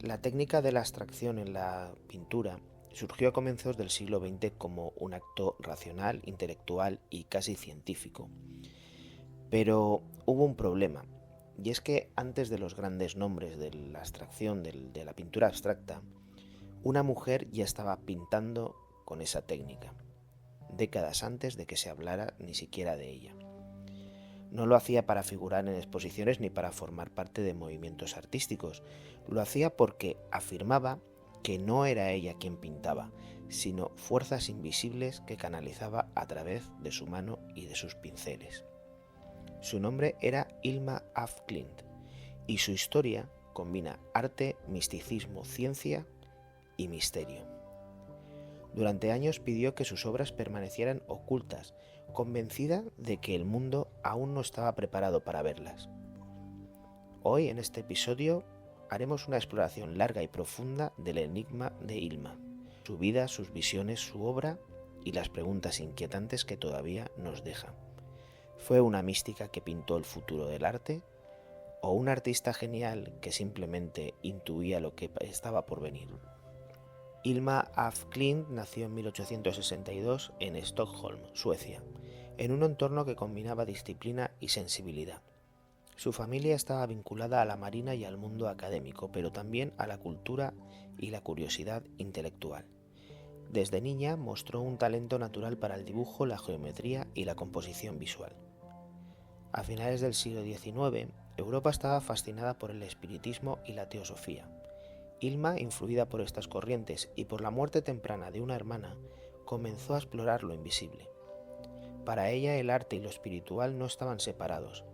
La técnica de la abstracción en la pintura surgió a comienzos del siglo XX como un acto racional, intelectual y casi científico. Pero hubo un problema, y es que antes de los grandes nombres de la abstracción, de la pintura abstracta, una mujer ya estaba pintando con esa técnica, décadas antes de que se hablara ni siquiera de ella. No lo hacía para figurar en exposiciones ni para formar parte de movimientos artísticos. Lo hacía porque afirmaba que no era ella quien pintaba, sino fuerzas invisibles que canalizaba a través de su mano y de sus pinceles. Su nombre era Hilma af Klint y su historia combina arte, misticismo, ciencia y misterio. Durante años pidió que sus obras permanecieran ocultas, convencida de que el mundo aún no estaba preparado para verlas. Hoy, en este episodio, haremos una exploración larga y profunda del enigma de Hilma, su vida, sus visiones, su obra y las preguntas inquietantes que todavía nos deja. ¿Fue una mística que pintó el futuro del arte? ¿O un artista genial que simplemente intuía lo que estaba por venir? Hilma af Klint nació en 1862 en Stockholm, Suecia, en un entorno que combinaba disciplina y sensibilidad. Su familia estaba vinculada a la marina y al mundo académico, pero también a la cultura y la curiosidad intelectual. Desde niña mostró un talento natural para el dibujo, la geometría y la composición visual. A finales del siglo XIX, Europa estaba fascinada por el espiritismo y la teosofía. Hilma, influida por estas corrientes y por la muerte temprana de una hermana, comenzó a explorar lo invisible. Para ella el arte y lo espiritual no estaban separados.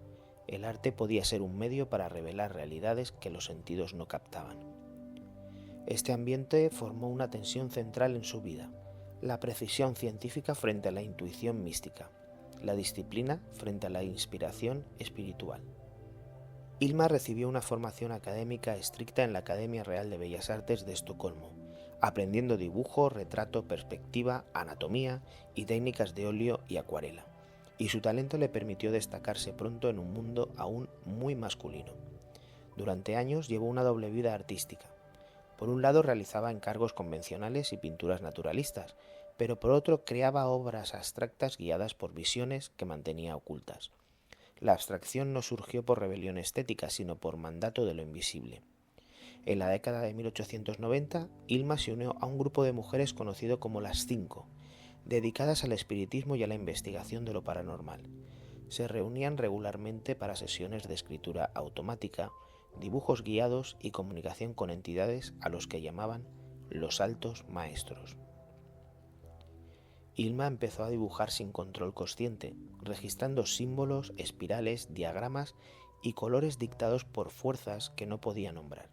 El arte podía ser un medio para revelar realidades que los sentidos no captaban. Este ambiente formó una tensión central en su vida: la precisión científica frente a la intuición mística, la disciplina frente a la inspiración espiritual. Hilma recibió una formación académica estricta en la Academia Real de Bellas Artes de Estocolmo, aprendiendo dibujo, retrato, perspectiva, anatomía y técnicas de óleo y acuarela, y su talento le permitió destacarse pronto en un mundo aún muy masculino. Durante años llevó una doble vida artística. Por un lado realizaba encargos convencionales y pinturas naturalistas, pero por otro creaba obras abstractas guiadas por visiones que mantenía ocultas. La abstracción no surgió por rebelión estética, sino por mandato de lo invisible. En la década de 1890, Hilma se unió a un grupo de mujeres conocido como las Cinco, dedicadas al espiritismo y a la investigación de lo paranormal. Se reunían regularmente para sesiones de escritura automática, dibujos guiados y comunicación con entidades a los que llamaban los altos maestros. Hilma empezó a dibujar sin control consciente, registrando símbolos, espirales, diagramas y colores dictados por fuerzas que no podía nombrar.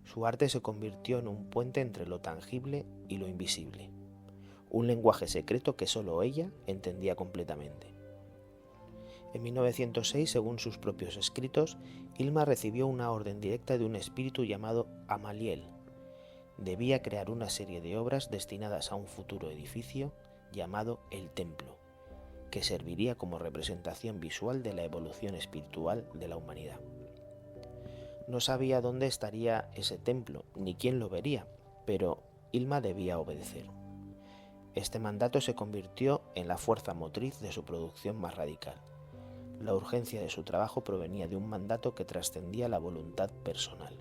Su arte se convirtió en un puente entre lo tangible y lo invisible, un lenguaje secreto que solo ella entendía completamente. En 1906, según sus propios escritos, Hilma recibió una orden directa de un espíritu llamado Amaliel. Debía crear una serie de obras destinadas a un futuro edificio llamado el Templo, que serviría como representación visual de la evolución espiritual de la humanidad. No sabía dónde estaría ese templo, ni quién lo vería, pero Hilma debía obedecer. Este mandato se convirtió en la fuerza motriz de su producción más radical. La urgencia de su trabajo provenía de un mandato que trascendía la voluntad personal.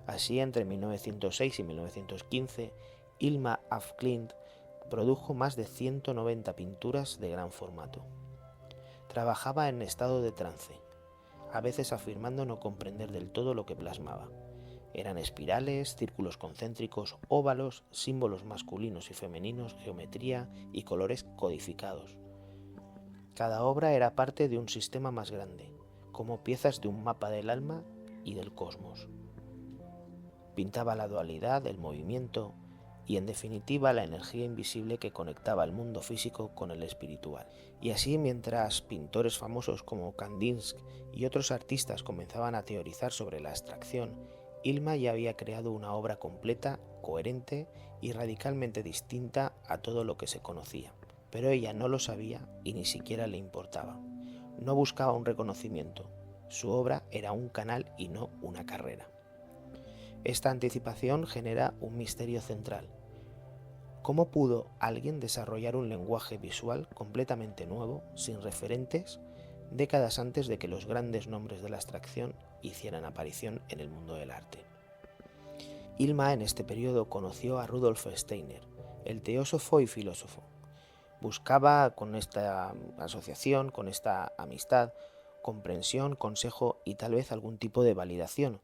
Así, entre 1906 y 1915, Hilma af Klint produjo más de 190 pinturas de gran formato. Trabajaba en estado de trance, a veces afirmando no comprender del todo lo que plasmaba. Eran espirales, círculos concéntricos, óvalos, símbolos masculinos y femeninos, geometría y colores codificados. Cada obra era parte de un sistema más grande, como piezas de un mapa del alma y del cosmos. Pintaba la dualidad, el movimiento y, en definitiva, la energía invisible que conectaba el mundo físico con el espiritual. Y así, mientras pintores famosos como Kandinsky y otros artistas comenzaban a teorizar sobre la abstracción, Hilma ya había creado una obra completa, coherente y radicalmente distinta a todo lo que se conocía. Pero ella no lo sabía y ni siquiera le importaba. No buscaba un reconocimiento. Su obra era un canal y no una carrera. Esta anticipación genera un misterio central. ¿Cómo pudo alguien desarrollar un lenguaje visual completamente nuevo, sin referentes, décadas antes de que los grandes nombres de la abstracción hicieran aparición en el mundo del arte? Ilma en este periodo conoció a Rudolf Steiner, el teósofo y filósofo. Buscaba con esta asociación, con esta amistad, comprensión, consejo y tal vez algún tipo de validación,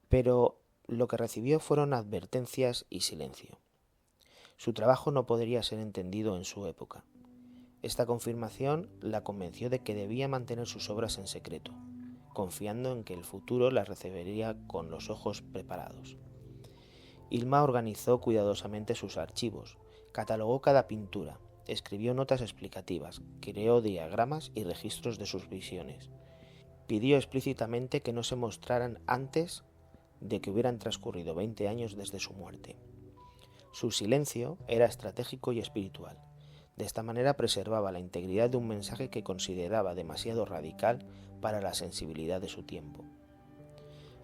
pero lo que recibió fueron advertencias y silencio. Su trabajo no podría ser entendido en su época. Esta confirmación la convenció de que debía mantener sus obras en secreto, confiando en que el futuro las recibiría con los ojos preparados. Ilma organizó cuidadosamente sus archivos, catalogó cada pintura, escribió notas explicativas, creó diagramas y registros de sus visiones. Pidió explícitamente que no se mostraran antes de que hubieran transcurrido 20 años desde su muerte. Su silencio era estratégico y espiritual. De esta manera preservaba la integridad de un mensaje que consideraba demasiado radical para la sensibilidad de su tiempo.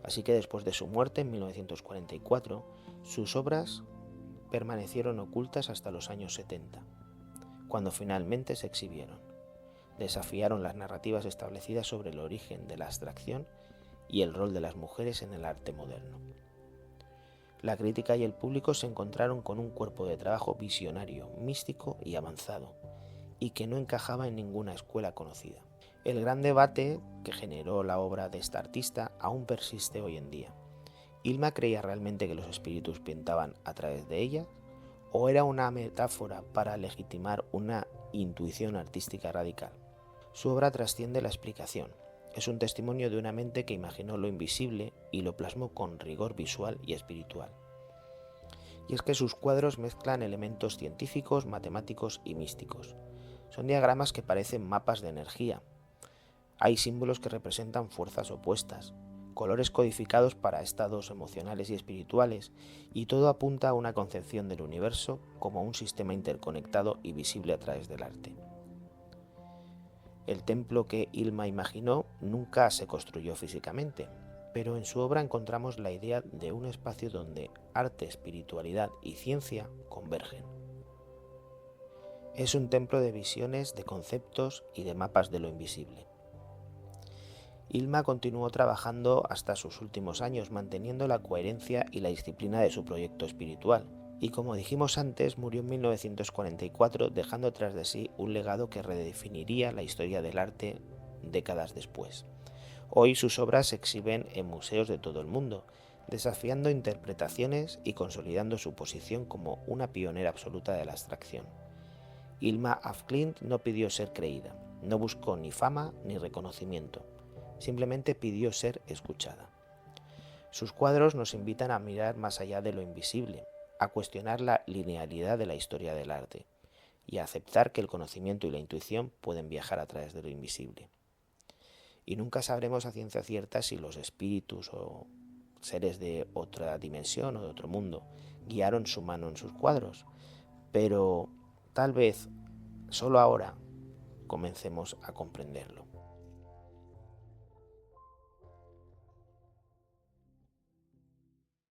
Así que después de su muerte en 1944, sus obras permanecieron ocultas hasta los años 70, cuando finalmente se exhibieron. Desafiaron las narrativas establecidas sobre el origen de la abstracción y el rol de las mujeres en el arte moderno. La crítica y el público se encontraron con un cuerpo de trabajo visionario, místico y avanzado, y que no encajaba en ninguna escuela conocida. El gran debate que generó la obra de esta artista aún persiste hoy en día. ¿Ilma creía realmente que los espíritus pintaban a través de ella? ¿O era una metáfora para legitimar una intuición artística radical? Su obra trasciende la explicación. Es un testimonio de una mente que imaginó lo invisible y lo plasmó con rigor visual y espiritual. Y es que sus cuadros mezclan elementos científicos, matemáticos y místicos. Son diagramas que parecen mapas de energía. Hay símbolos que representan fuerzas opuestas, colores codificados para estados emocionales y espirituales, y todo apunta a una concepción del universo como un sistema interconectado y visible a través del arte. El templo que Ilma imaginó nunca se construyó físicamente, pero en su obra encontramos la idea de un espacio donde arte, espiritualidad y ciencia convergen. Es un templo de visiones, de conceptos y de mapas de lo invisible. Ilma continuó trabajando hasta sus últimos años, manteniendo la coherencia y la disciplina de su proyecto espiritual, y como dijimos antes, murió en 1944 dejando tras de sí un legado que redefiniría la historia del arte décadas después. Hoy sus obras se exhiben en museos de todo el mundo, desafiando interpretaciones y consolidando su posición como una pionera absoluta de la abstracción. Ilma af Klint no pidió ser creída, no buscó ni fama ni reconocimiento, simplemente pidió ser escuchada. Sus cuadros nos invitan a mirar más allá de lo invisible, a cuestionar la linealidad de la historia del arte y a aceptar que el conocimiento y la intuición pueden viajar a través de lo invisible. Y nunca sabremos a ciencia cierta si los espíritus o seres de otra dimensión o de otro mundo guiaron su mano en sus cuadros, pero tal vez solo ahora comencemos a comprenderlo.